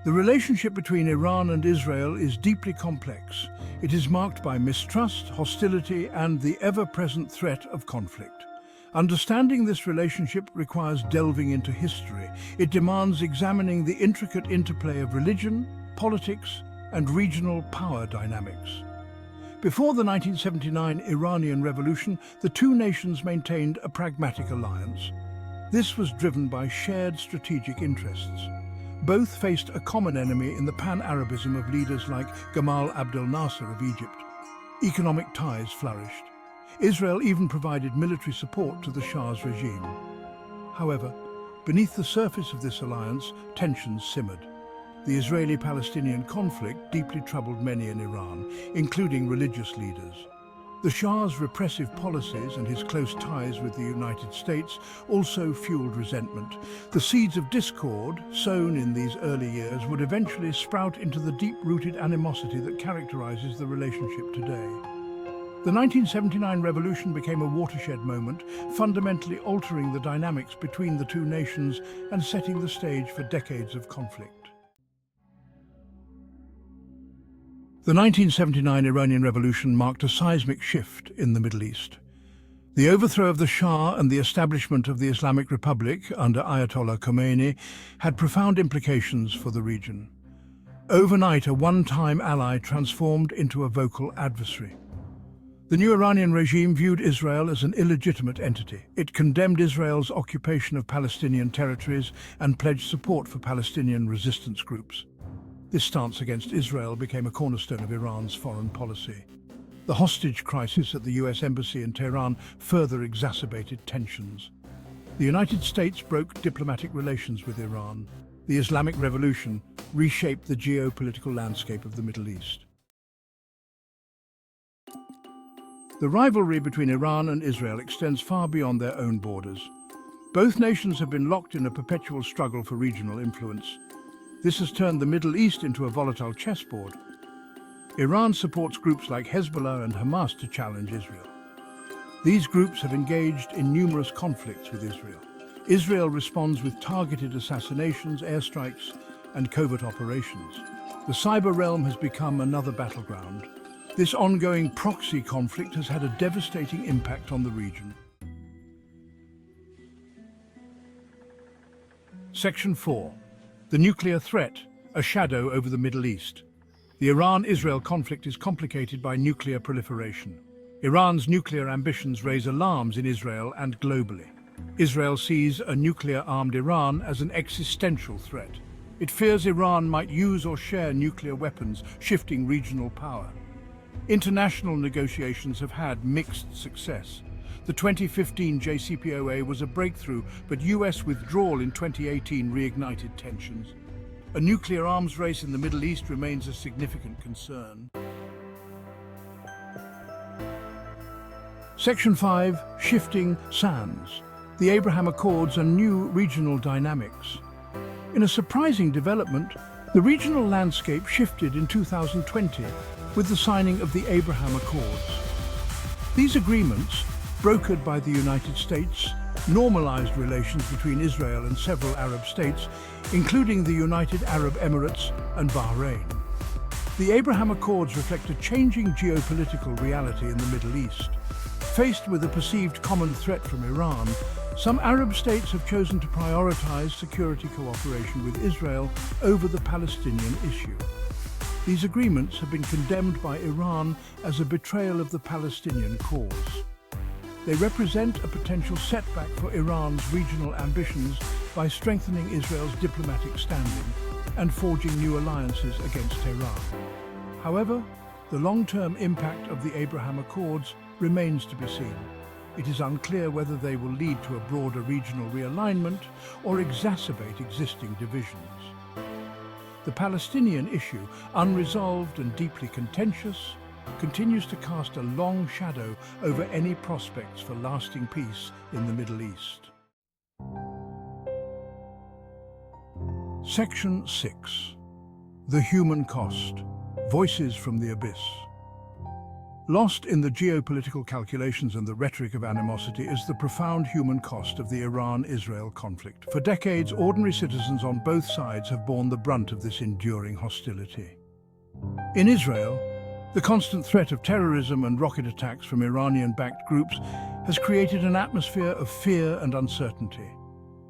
The relationship between Iran and Israel is deeply complex. It is marked by mistrust, hostility, and the ever-present threat of conflict. Understanding this relationship requires delving into history. It demands examining the intricate interplay of religion, politics, and regional power dynamics. Before the 1979 Iranian Revolution, the two nations maintained a pragmatic alliance. This was driven by shared strategic interests. Both faced a common enemy in the pan-Arabism of leaders like Gamal Abdel Nasser of Egypt. Economic ties flourished. Israel even provided military support to the Shah's regime. However, beneath the surface of this alliance, tensions simmered. The Israeli-Palestinian conflict deeply troubled many in Iran, including religious leaders. The Shah's repressive policies and his close ties with the United States also fueled resentment. The seeds of discord, sown in these early years, would eventually sprout into the deep-rooted animosity that characterizes the relationship today. The 1979 revolution became a watershed moment, fundamentally altering the dynamics between the two nations and setting the stage for decades of conflict. The 1979 Iranian Revolution marked a seismic shift in the Middle East. The overthrow of the Shah and the establishment of the Islamic Republic under Ayatollah Khomeini had profound implications for the region. Overnight, a one-time ally transformed into a vocal adversary. The new Iranian regime viewed Israel as an illegitimate entity. It condemned Israel's occupation of Palestinian territories and pledged support for Palestinian resistance groups. This stance against Israel became a cornerstone of Iran's foreign policy. The hostage crisis at the US Embassy in Tehran further exacerbated tensions. The United States broke diplomatic relations with Iran. The Islamic Revolution reshaped the geopolitical landscape of the Middle East. The rivalry between Iran and Israel extends far beyond their own borders. Both nations have been locked in a perpetual struggle for regional influence. This has turned the Middle East into a volatile chessboard. Iran supports groups like Hezbollah and Hamas to challenge Israel. These groups have engaged in numerous conflicts with Israel. Israel responds with targeted assassinations, airstrikes, and covert operations. The cyber realm has become another battleground. This ongoing proxy conflict has had a devastating impact on the region. Section 4. The nuclear threat, a shadow over the Middle East. The Iran-Israel conflict is complicated by nuclear proliferation. Iran's nuclear ambitions raise alarms in Israel and globally. Israel sees a nuclear-armed Iran as an existential threat. It fears Iran might use or share nuclear weapons, shifting regional power. International negotiations have had mixed success. The 2015 JCPOA was a breakthrough, but US withdrawal in 2018 reignited tensions. A nuclear arms race in the Middle East remains a significant concern. Section 5. Shifting sands. The Abraham Accords and new regional dynamics. In a surprising development, the regional landscape shifted in 2020 with the signing of the Abraham Accords. These agreements, brokered by the United States, normalized relations between Israel and several Arab states, including the United Arab Emirates and Bahrain. The Abraham Accords reflect a changing geopolitical reality in the Middle East. Faced with a perceived common threat from Iran, some Arab states have chosen to prioritize security cooperation with Israel over the Palestinian issue. These agreements have been condemned by Iran as a betrayal of the Palestinian cause. They represent a potential setback for Iran's regional ambitions by strengthening Israel's diplomatic standing and forging new alliances against Tehran. However, the long-term impact of the Abraham Accords remains to be seen. It is unclear whether they will lead to a broader regional realignment or exacerbate existing divisions. The Palestinian issue, unresolved and deeply contentious, continues to cast a long shadow over any prospects for lasting peace in the Middle East. Section 6. The human cost. Voices from the abyss. Lost in the geopolitical calculations and the rhetoric of animosity is the profound human cost of the Iran-Israel conflict. For decades, ordinary citizens on both sides have borne the brunt of this enduring hostility. In Israel, the constant threat of terrorism and rocket attacks from Iranian-backed groups has created an atmosphere of fear and uncertainty.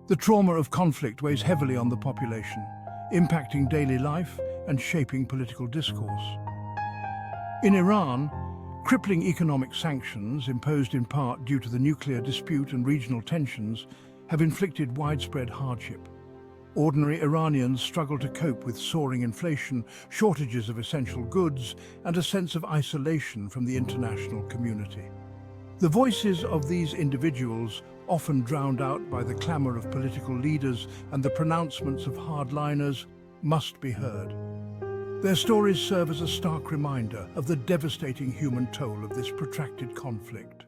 The trauma of conflict weighs heavily on the population, impacting daily life and shaping political discourse. In Iran, crippling economic sanctions, imposed in part due to the nuclear dispute and regional tensions, have inflicted widespread hardship. Ordinary Iranians struggle to cope with soaring inflation, shortages of essential goods, and a sense of isolation from the international community. The voices of these individuals, often drowned out by the clamor of political leaders and the pronouncements of hardliners, must be heard. Their stories serve as a stark reminder of the devastating human toll of this protracted conflict.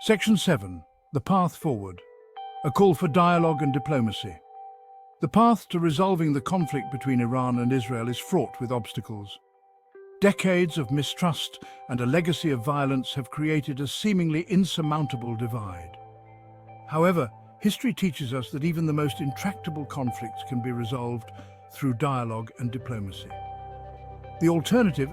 Section 7. The Path Forward. A call for dialogue and diplomacy. The path to resolving the conflict between Iran and Israel is fraught with obstacles. Decades of mistrust and a legacy of violence have created a seemingly insurmountable divide. However, history teaches us that even the most intractable conflicts can be resolved through dialogue and diplomacy. The alternative